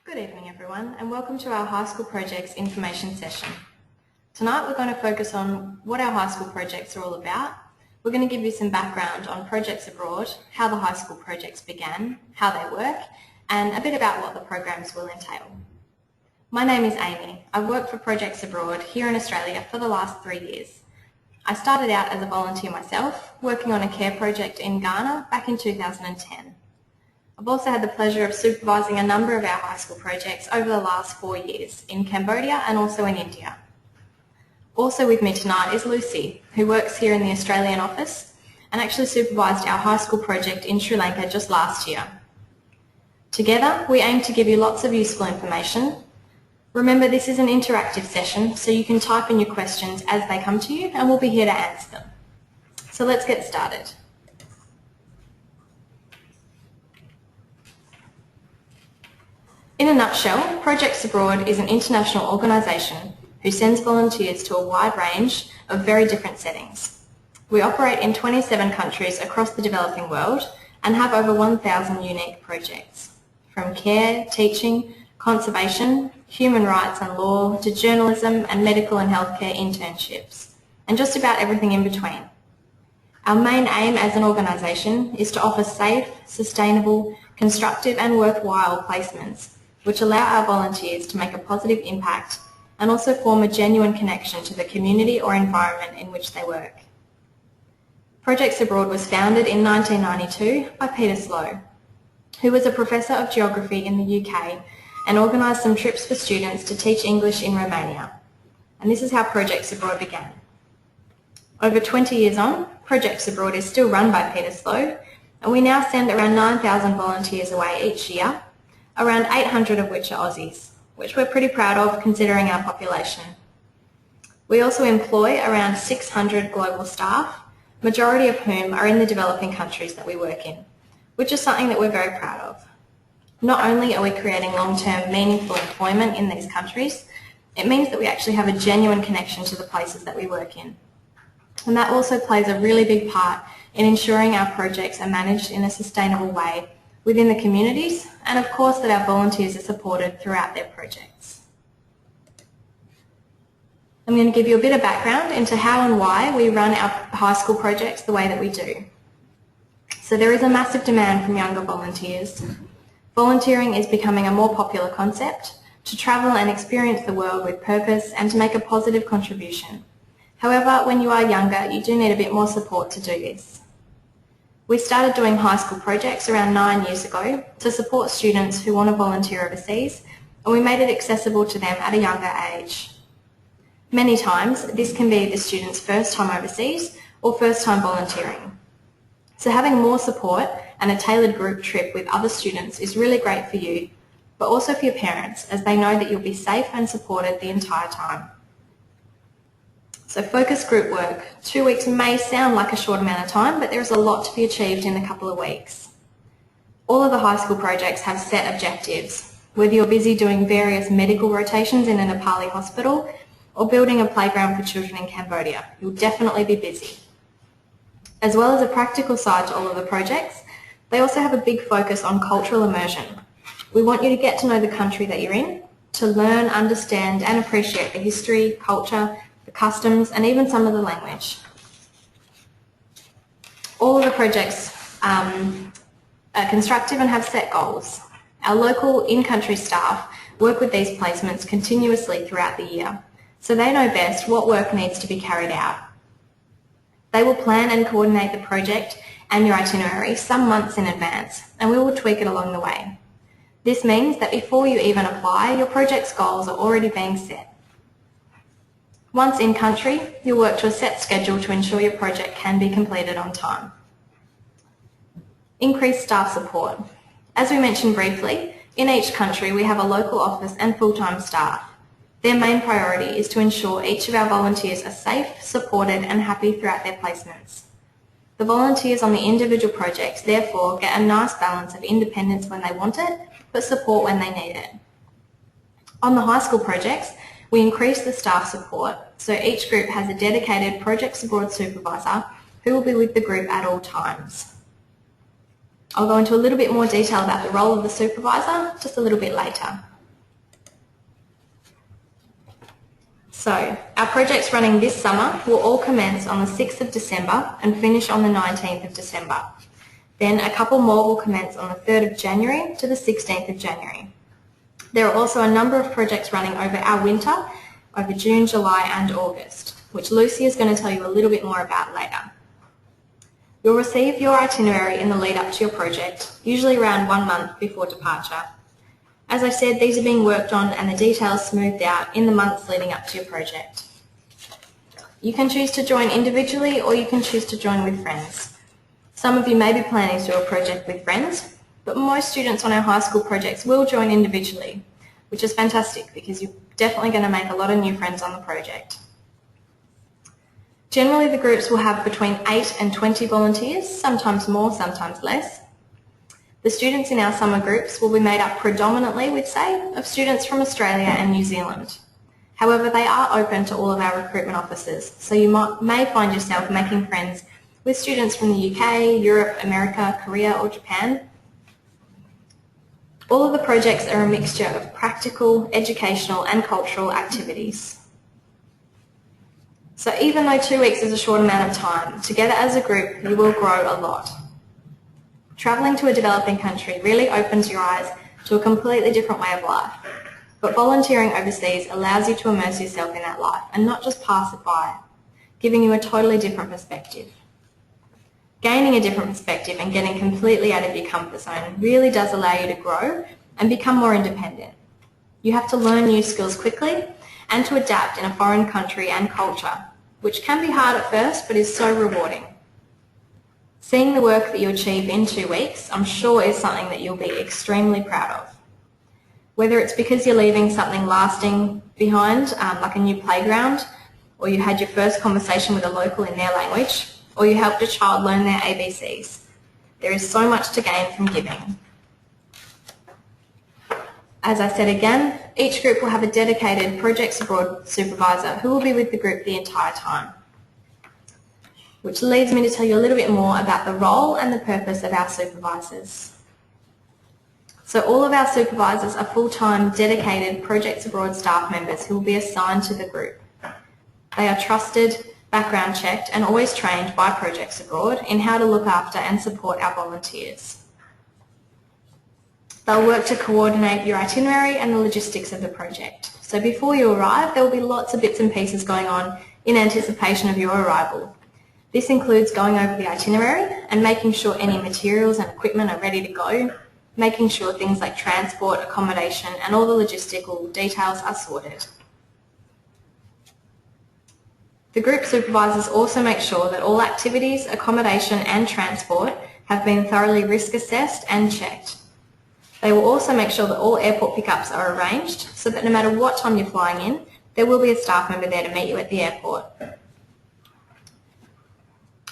Good evening everyone and welcome to our High School Projects information session. Tonight we're going to focus on what our high school projects are all about. We're going to give you some background on Projects Abroad, how the high school projects began, how they work, and a bit about what the programs will entail. My name is Amy. I've worked for Projects Abroad here in Australia for the last 3 years. I started out as a volunteer myself, working on a care project in Ghana back in 2010. I've also had the pleasure of supervising a number of our high school projects over the last 4 years in Cambodia and also in India. Also with me tonight is Lucy, who works here in the Australian office and actually supervised our high school project in Sri Lanka just last year. Together, we aim to give you lots of useful information. Remember, this is an interactive session, so you can type in your questions as they come to you and we'll be here to answer them. So let's get started. In a nutshell, Projects Abroad is an international organisation who sends volunteers to a wide range of very different settings. We operate in 27 countries across the developing world and have over 1,000 unique projects, from care, teaching, conservation, human rights and law, to journalism and medical and healthcare internships, and just about everything in between. Our main aim as an organisation is to offer safe, sustainable, constructive and worthwhile placements which allow our volunteers to make a positive impact and also form a genuine connection to the community or environment in which they work. Projects Abroad was founded in 1992 by Peter Slow, who was a professor of geography in the UK and organised some trips for students to teach English in Romania. And this is how Projects Abroad began. Over 20 years on, Projects Abroad is still run by Peter Slow, and we now send around 9,000 volunteers away each year, around 800 of which are Aussies, which we're pretty proud of considering our population. We also employ around 600 global staff, majority of whom are in the developing countries that we work in, which is something that we're very proud of. Not only are we creating long-term meaningful employment in these countries, it means that we actually have a genuine connection to the places that we work in. And that also plays a really big part in ensuring our projects are managed in a sustainable way within the communities, and of course that our volunteers are supported throughout their projects. I'm going to give you a bit of background into how and why we run our high school projects the way that we do. So there is a massive demand from younger volunteers. Volunteering is becoming a more popular concept to travel and experience the world with purpose and to make a positive contribution. However, when you are younger, you do need a bit more support to do this. We started doing high school projects around 9 years ago to support students who want to volunteer overseas, and we made it accessible to them at a younger age. Many times, this can be the student's first time overseas or first time volunteering. So having more support and a tailored group trip with other students is really great for you, but also for your parents, as they know that you'll be safe and supported the entire time. So focus group work. 2 weeks may sound like a short amount of time, but there's a lot to be achieved in a couple of weeks. All of the high school projects have set objectives. Whether you're busy doing various medical rotations in a Nepali hospital or building a playground for children in Cambodia, you'll definitely be busy. As well as a practical side to all of the projects, they also have a big focus on cultural immersion. We want you to get to know the country that you're in, to learn, understand and appreciate the history, culture, the customs and even some of the language. All of the projects are constructive and have set goals. Our local in-country staff work with these placements continuously throughout the year, so they know best what work needs to be carried out. They will plan and coordinate the project and your itinerary some months in advance, and we will tweak it along the way. This means that before you even apply, your project's goals are already being set. Once in country, you'll work to a set schedule to ensure your project can be completed on time. Increased staff support. As we mentioned briefly, in each country we have a local office and full-time staff. Their main priority is to ensure each of our volunteers are safe, supported and happy throughout their placements. The volunteers on the individual projects therefore get a nice balance of independence when they want it, but support when they need it. On the high school projects, we increase the staff support, so each group has a dedicated Projects Abroad supervisor who will be with the group at all times. I'll go into a little bit more detail about the role of the supervisor just a little bit later. So, our projects running this summer will all commence on the 6th of December and finish on the 19th of December. Then a couple more will commence on the 3rd of January to the 16th of January. There are also a number of projects running over our winter, over June, July and August, which Lucy is going to tell you a little bit more about later. You'll receive your itinerary in the lead up to your project, usually around 1 month before departure. As I said, these are being worked on and the details smoothed out in the months leading up to your project. You can choose to join individually or you can choose to join with friends. Some of you may be planning to do a project with friends, but most students on our high school projects will join individually, which is fantastic because you're definitely going to make a lot of new friends on the project. Generally, the groups will have between 8 and 20 volunteers, sometimes more, sometimes less. The students in our summer groups will be made up predominantly, we'd say, of students from Australia and New Zealand. However, they are open to all of our recruitment officers, so you may find yourself making friends with students from the UK, Europe, America, Korea or Japan. All of the projects are a mixture of practical, educational and cultural activities. So even though 2 weeks is a short amount of time, together as a group you will grow a lot. Travelling to a developing country really opens your eyes to a completely different way of life, but volunteering overseas allows you to immerse yourself in that life and not just pass it by, giving you a totally different perspective. Gaining a different perspective and getting completely out of your comfort zone really does allow you to grow and become more independent. You have to learn new skills quickly and to adapt in a foreign country and culture, which can be hard at first but is so rewarding. Seeing the work that you achieve in 2 weeks, I'm sure is something that you'll be extremely proud of. Whether it's because you're leaving something lasting behind, like a new playground, or you had your first conversation with a local in their language, or you helped a child learn their ABCs. There is so much to gain from giving. As I said again, each group will have a dedicated Projects Abroad supervisor who will be with the group the entire time. Which leads me to tell you a little bit more about the role and the purpose of our supervisors. So all of our supervisors are full-time, dedicated Projects Abroad staff members who will be assigned to the group. They are trusted, background checked and always trained by Projects Abroad in how to look after and support our volunteers. They'll work to coordinate your itinerary and the logistics of the project. So before you arrive, there will be lots of bits and pieces going on in anticipation of your arrival. This includes going over the itinerary and making sure any materials and equipment are ready to go, making sure things like transport, accommodation and all the logistical details are sorted. The group supervisors also make sure that all activities, accommodation and transport have been thoroughly risk assessed and checked. They will also make sure that all airport pickups are arranged so that no matter what time you're flying in, there will be a staff member there to meet you at the airport.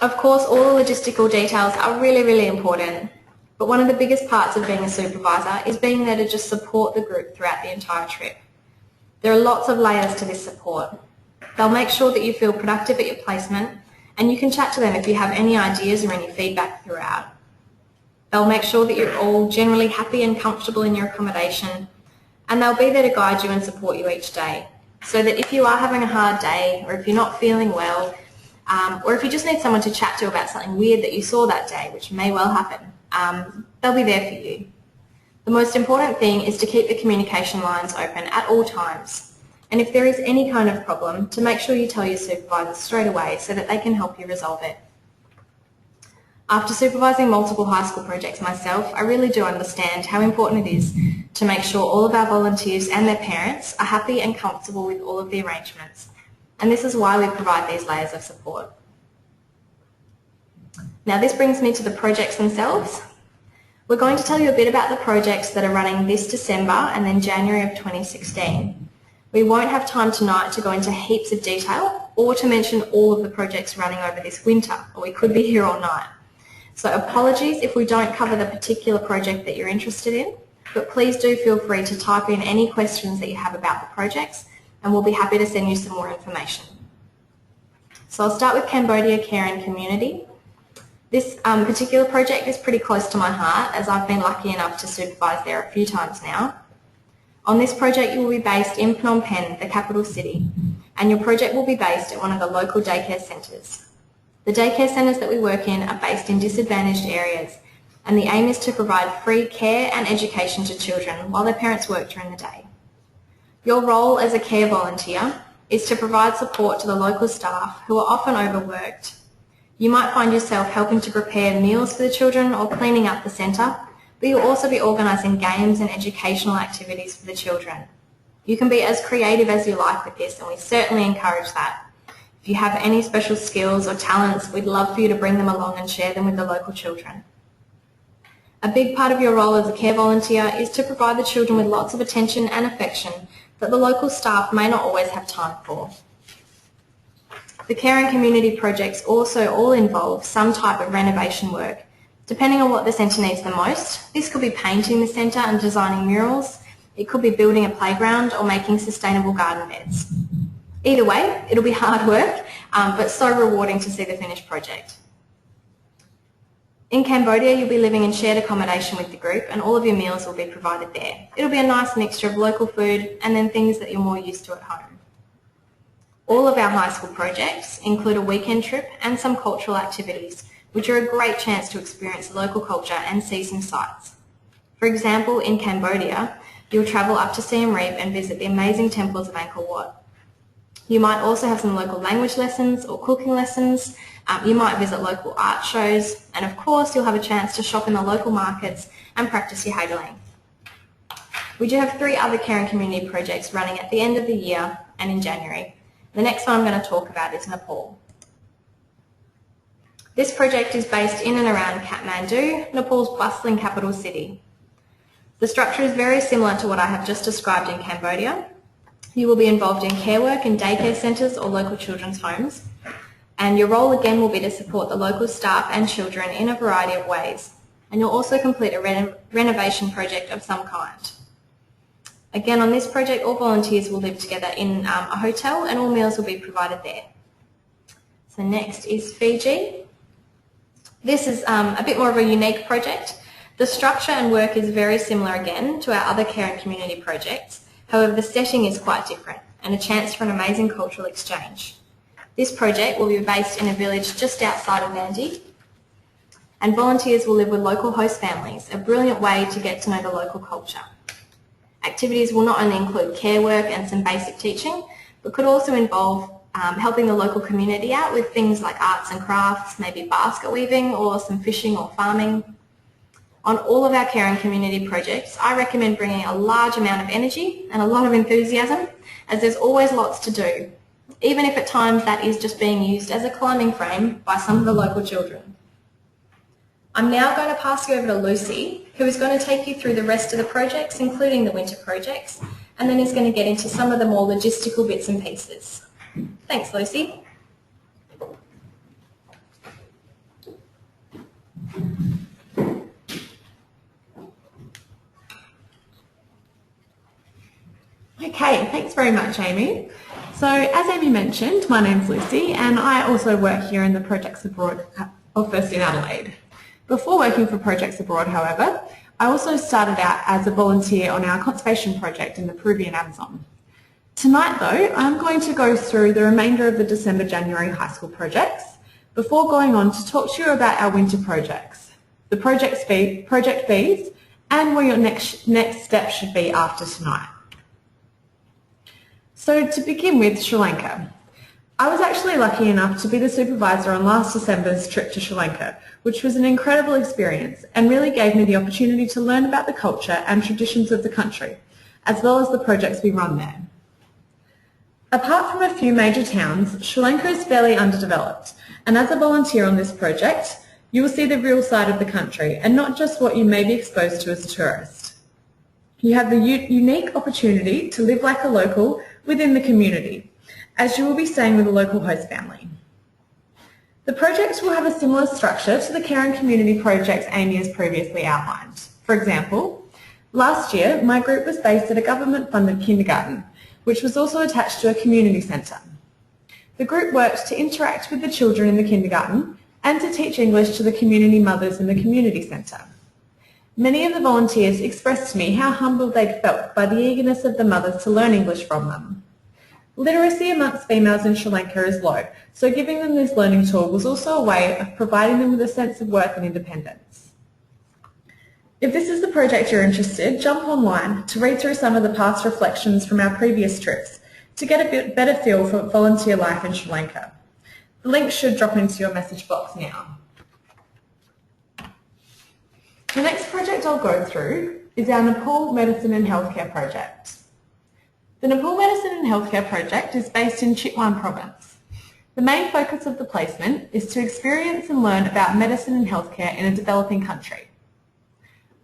Of course, all the logistical details are really important, but one of the biggest parts of being a supervisor is being there to just support the group throughout the entire trip. There are lots of layers to this support. They'll make sure that you feel productive at your placement and you can chat to them if you have any ideas or any feedback throughout. They'll make sure that you're all generally happy and comfortable in your accommodation, and they'll be there to guide you and support you each day, so that if you are having a hard day or if you're not feeling well, or if you just need someone to chat to about something weird that you saw that day, which may well happen, they'll be there for you. The most important thing is to keep the communication lines open at all times, and if there is any kind of problem, to make sure you tell your supervisor straight away so that they can help you resolve it. After supervising multiple high school projects myself, I really do understand how important it is to make sure all of our volunteers and their parents are happy and comfortable with all of the arrangements. And this is why we provide these layers of support. Now this brings me to the projects themselves. We're going to tell you a bit about the projects that are running this December and then January of 2016. We won't have time tonight to go into heaps of detail or to mention all of the projects running over this winter, or we could be here all night. So apologies if we don't cover the particular project that you're interested in, but please do feel free to type in any questions that you have about the projects and we'll be happy to send you some more information. So I'll start with Cambodia Care and Community. This particular project is pretty close to my heart as I've been lucky enough to supervise there a few times now. On this project you will be based in Phnom Penh, the capital city, and your project will be based at one of the local daycare centres. The daycare centres that we work in are based in disadvantaged areas, and the aim is to provide free care and education to children while their parents work during the day. Your role as a care volunteer is to provide support to the local staff who are often overworked. You might find yourself helping to prepare meals for the children or cleaning up the centre, but you'll also be organising games and educational activities for the children. You can be as creative as you like with this, and we certainly encourage that. If you have any special skills or talents, we'd love for you to bring them along and share them with the local children. A big part of your role as a care volunteer is to provide the children with lots of attention and affection that the local staff may not always have time for. The care and community projects also all involve some type of renovation work, depending on what the centre needs the most. This could be painting the centre and designing murals. It could be building a playground or making sustainable garden beds. Either way, it'll be hard work, but so rewarding to see the finished project. In Cambodia, you'll be living in shared accommodation with the group, and all of your meals will be provided there. It'll be a nice mixture of local food and then things that you're more used to at home. All of our high school projects include a weekend trip and some cultural activities, which are a great chance to experience local culture and see some sights. For example, in Cambodia, you'll travel up to Siem Reap and visit the amazing temples of Angkor Wat. You might also have some local language lessons or cooking lessons. You might visit local art shows, and of course you'll have a chance to shop in the local markets and practice your haggling. We do have 3 other care and community projects running at the end of the year and in January. The next one I'm going to talk about is Nepal. This project is based in and around Kathmandu, Nepal's bustling capital city. The structure is very similar to what I have just described in Cambodia. You will be involved in care work in daycare centres or local children's homes, and your role again will be to support the local staff and children in a variety of ways, and you'll also complete a renovation project of some kind. Again, on this project, all volunteers will live together in a hotel and all meals will be provided there. So next is Fiji. This is a bit more of a unique project. The structure and work is very similar again to our other care and community projects. However, the setting is quite different and a chance for an amazing cultural exchange. This project will be based in a village just outside of Nandi, and volunteers will live with local host families, a brilliant way to get to know the local culture. Activities will not only include care work and some basic teaching, but could also involve helping the local community out with things like arts and crafts, maybe basket weaving or some fishing or farming. On all of our care and community projects, I recommend bringing a large amount of energy and a lot of enthusiasm, as there's always lots to do, even if at times that is just being used as a climbing frame by some of the local children. I'm now going to pass you over to Lucy, who is going to take you through the rest of the projects, including the winter projects, and then is going to get into some of the more logistical bits and pieces. Thanks, Lucy. Okay, thanks very much, Amy. So, as Amy mentioned, my name's Lucy and I also work here in the Projects Abroad office in Adelaide. Before working for Projects Abroad, however, I also started out as a volunteer on our conservation project in the Peruvian Amazon. Tonight, though, I'm going to go through the remainder of the December-January high school projects before going on to talk to you about our winter projects, the project fees, and where your next step should be after tonight. So to begin with, Sri Lanka. I was actually lucky enough to be the supervisor on last December's trip to Sri Lanka, which was an incredible experience and really gave me the opportunity to learn about the culture and traditions of the country, as well as the projects we run there. Apart from a few major towns, Sri Lanka is fairly underdeveloped, and as a volunteer on this project, you will see the real side of the country and not just what you may be exposed to as a tourist. You have the unique opportunity to live like a local within the community, as you will be staying with a local host family. The projects will have a similar structure to the care and community projects Amy has previously outlined. For example, last year my group was based at a government-funded kindergarten, which was also attached to a community centre. The group worked to interact with the children in the kindergarten and to teach English to the community mothers in the community centre. Many of the volunteers expressed to me how humbled they'd felt by the eagerness of the mothers to learn English from them. Literacy amongst females in Sri Lanka is low, so giving them this learning tool was also a way of providing them with a sense of worth and independence. If this is the project you're interested, jump online to read through some of the past reflections from our previous trips to get a bit better feel for volunteer life in Sri Lanka. The link should drop into your message box now. The next project I'll go through is our Nepal Medicine and Healthcare project. The Nepal Medicine and Healthcare project is based in Chitwan province. The main focus of the placement is to experience and learn about medicine and healthcare in a developing country.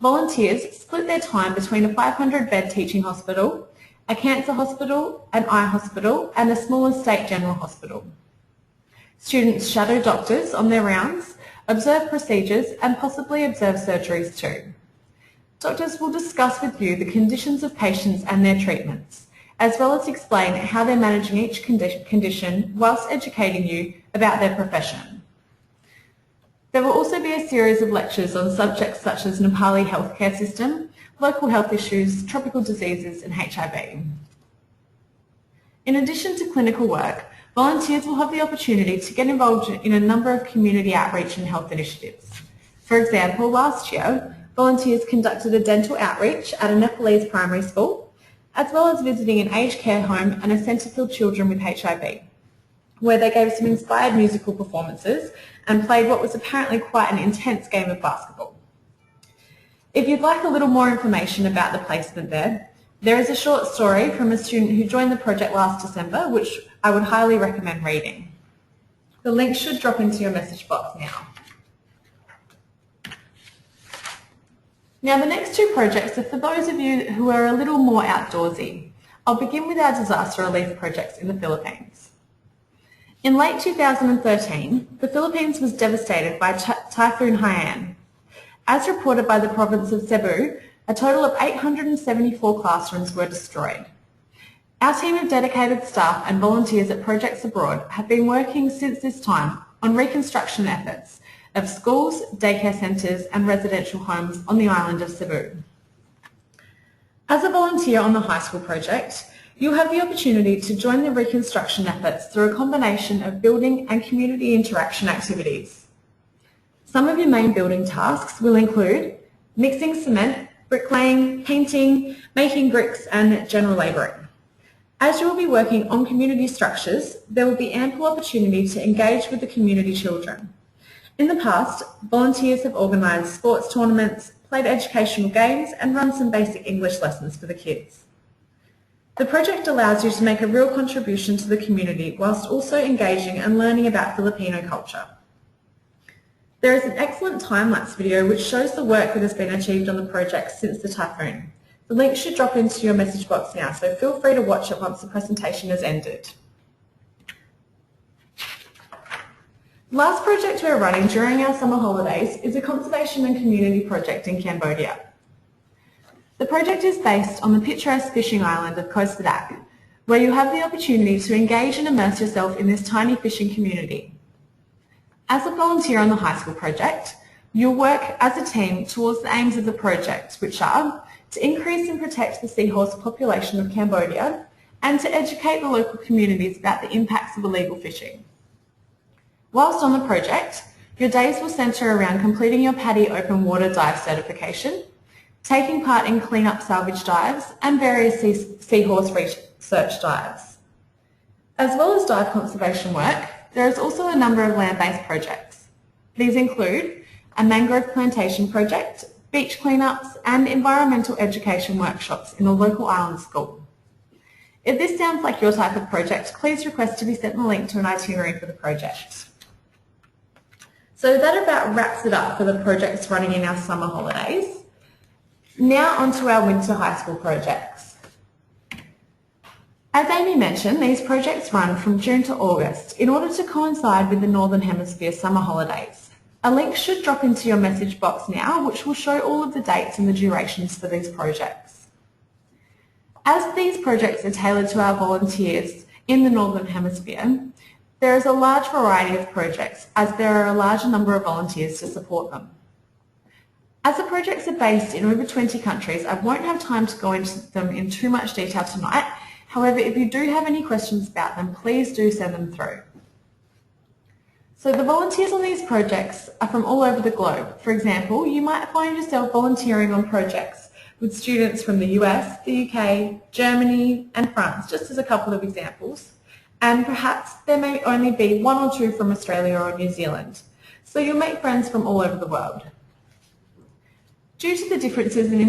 Volunteers split their time between a 500-bed teaching hospital, a cancer hospital, an eye hospital, and a smaller state general hospital. Students shadow doctors on their rounds, observe procedures, and possibly observe surgeries too. Doctors will discuss with you the conditions of patients and their treatments, as well as explain how they're managing each condition whilst educating you about their profession. There will also be a series of lectures on subjects such as Nepali healthcare system, local health issues, tropical diseases, and HIV. In addition to clinical work, volunteers will have the opportunity to get involved in a number of community outreach and health initiatives. For example, last year, volunteers conducted a dental outreach at a Nepalese primary school, as well as visiting an aged care home and a centre for children with HIV, where they gave some inspired musical performances and played what was apparently quite an intense game of basketball. If you'd like a little more information about the placement there is a short story from a student who joined the project last December, which I would highly recommend reading. The link should drop into your message box now. Now the next two projects are for those of you who are a little more outdoorsy. I'll begin with our disaster relief projects in the Philippines. In late 2013, the Philippines was devastated by Typhoon Haiyan. As reported by the province of Cebu, a total of 874 classrooms were destroyed. Our team of dedicated staff and volunteers at Projects Abroad have been working since this time on reconstruction efforts of schools, daycare centres and residential homes on the island of Cebu. As a volunteer on the high school project, you'll have the opportunity to join the reconstruction efforts through a combination of building and community interaction activities. Some of your main building tasks will include mixing cement, bricklaying, painting, making bricks and general labouring. As you will be working on community structures, there will be ample opportunity to engage with the community children. In the past, volunteers have organised sports tournaments, played educational games and run some basic English lessons for the kids. The project allows you to make a real contribution to the community whilst also engaging and learning about Filipino culture. There is an excellent time-lapse video which shows the work that has been achieved on the project since the typhoon. The link should drop into your message box now, so feel free to watch it once the presentation has ended. The last project we're running during our summer holidays is a conservation and community project in Cambodia. The project is based on the picturesque fishing island of Koh Sadak, where you have the opportunity to engage and immerse yourself in this tiny fishing community. As a volunteer on the high school project, you'll work as a team towards the aims of the project, which are to increase and protect the seahorse population of Cambodia and to educate the local communities about the impacts of illegal fishing. Whilst on the project, your days will centre around completing your PADI open water dive certification, taking part in clean-up salvage dives and various seahorse research dives. As well as dive conservation work, there is also a number of land-based projects. These include a mangrove plantation project, beach cleanups and environmental education workshops in a local island school. If this sounds like your type of project, please request to be sent the link to an itinerary for the project. So that about wraps it up for the projects running in our summer holidays. Now onto our winter high school projects. As Amy mentioned, these projects run from June to August in order to coincide with the Northern Hemisphere summer holidays. A link should drop into your message box now, which will show all of the dates and the durations for these projects. As these projects are tailored to our volunteers in the Northern Hemisphere, there is a large variety of projects as there are a larger number of volunteers to support them. As the projects are based in over 20 countries, I won't have time to go into them in too much detail tonight. However, if you do have any questions about them, please do send them through. So the volunteers on these projects are from all over the globe. For example, you might find yourself volunteering on projects with students from the US, the UK, Germany and France, just as a couple of examples. And perhaps there may only be one or two from Australia or New Zealand. So you'll make friends from all over the world. Due to the differences in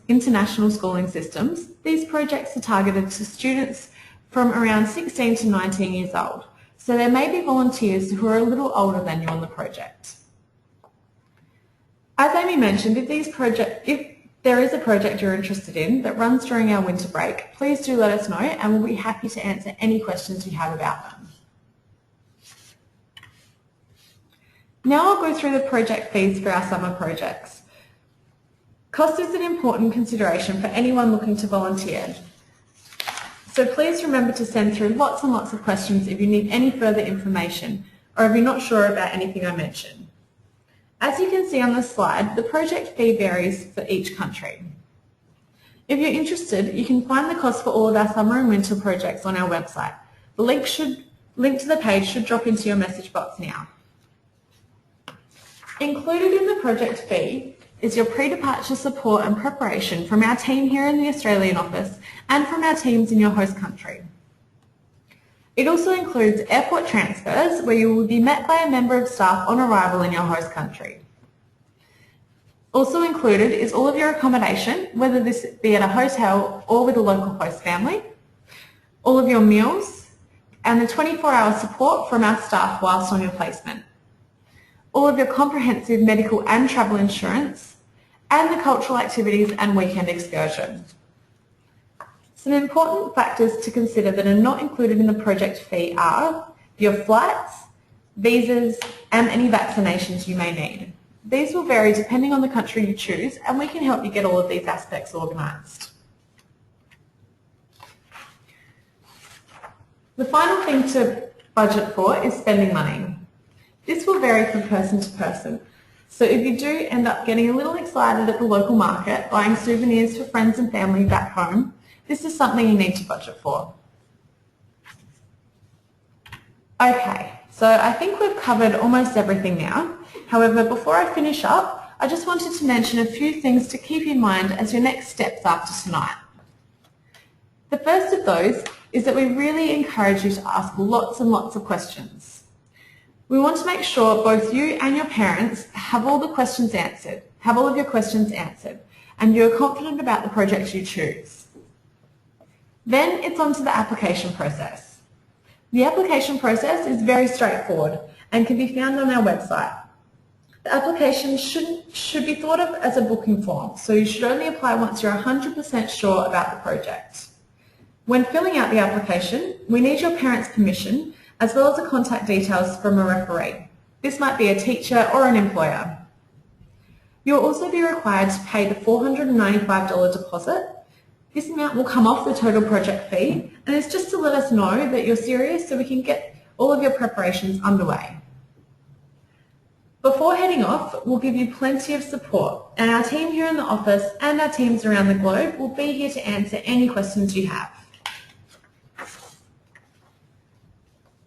international schooling systems, these projects are targeted to students from around 16 to 19 years old. So there may be volunteers who are a little older than you on the project. As Amy mentioned, if there is a project you're interested in that runs during our winter break, please do let us know and we'll be happy to answer any questions you have about them. Now I'll go through the project fees for our summer projects. Cost is an important consideration for anyone looking to volunteer. So please remember to send through lots and lots of questions if you need any further information or if you're not sure about anything I mentioned. As you can see on the slide, the project fee varies for each country. If you're interested, you can find the cost for all of our summer and winter projects on our website. The link to the page should drop into your message box now. Included in the project fee is your pre-departure support and preparation from our team here in the Australian office and from our teams in your host country. It also includes airport transfers where you will be met by a member of staff on arrival in your host country. Also included is all of your accommodation, whether this be at a hotel or with a local host family, all of your meals, and the 24-hour support from our staff whilst on your placement, all of your comprehensive medical and travel insurance, and the cultural activities and weekend excursion. Some important factors to consider that are not included in the project fee are your flights, visas, and any vaccinations you may need. These will vary depending on the country you choose, and we can help you get all of these aspects organised. The final thing to budget for is spending money. This will vary from person to person. So if you do end up getting a little excited at the local market, buying souvenirs for friends and family back home, this is something you need to budget for. Okay, so I think we've covered almost everything now. However, before I finish up, I just wanted to mention a few things to keep in mind as your next steps after tonight. The first of those is that we really encourage you to ask lots and lots of questions. We want to make sure both you and your parents have all of your questions answered, and you're confident about the project you choose. Then it's on to the application process. The application process is very straightforward and can be found on our website. The application should be thought of as a booking form, so you should only apply once you're 100% sure about the project. When filling out the application, we need your parents' permission as well as the contact details from a referee. This might be a teacher or an employer. You'll also be required to pay the $495 deposit. This amount will come off the total project fee, and it's just to let us know that you're serious so we can get all of your preparations underway. Before heading off, we'll give you plenty of support, and our team here in the office and our teams around the globe will be here to answer any questions you have.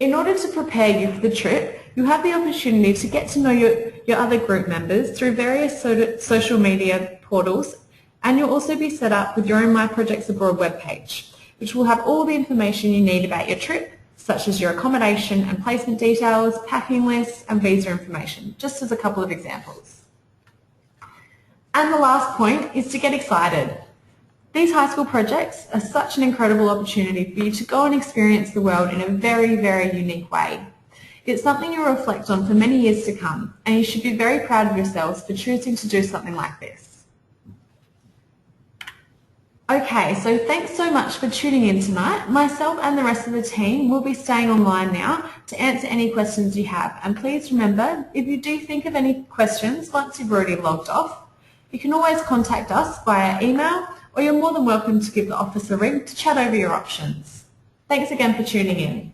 In order to prepare you for the trip, you'll have the opportunity to get to know your other group members through various social media portals, and you'll also be set up with your own My Projects Abroad webpage, which will have all the information you need about your trip, such as your accommodation and placement details, packing lists, and visa information, just as a couple of examples. And the last point is to get excited. These high school projects are such an incredible opportunity for you to go and experience the world in a very, very unique way. It's something you'll reflect on for many years to come, and you should be very proud of yourselves for choosing to do something like this. Okay, so thanks so much for tuning in tonight. Myself and the rest of the team will be staying online now to answer any questions you have. And please remember, if you do think of any questions once you've already logged off, you can always contact us via email, or you're more than welcome to give the office a ring to chat over your options. Thanks again for tuning in.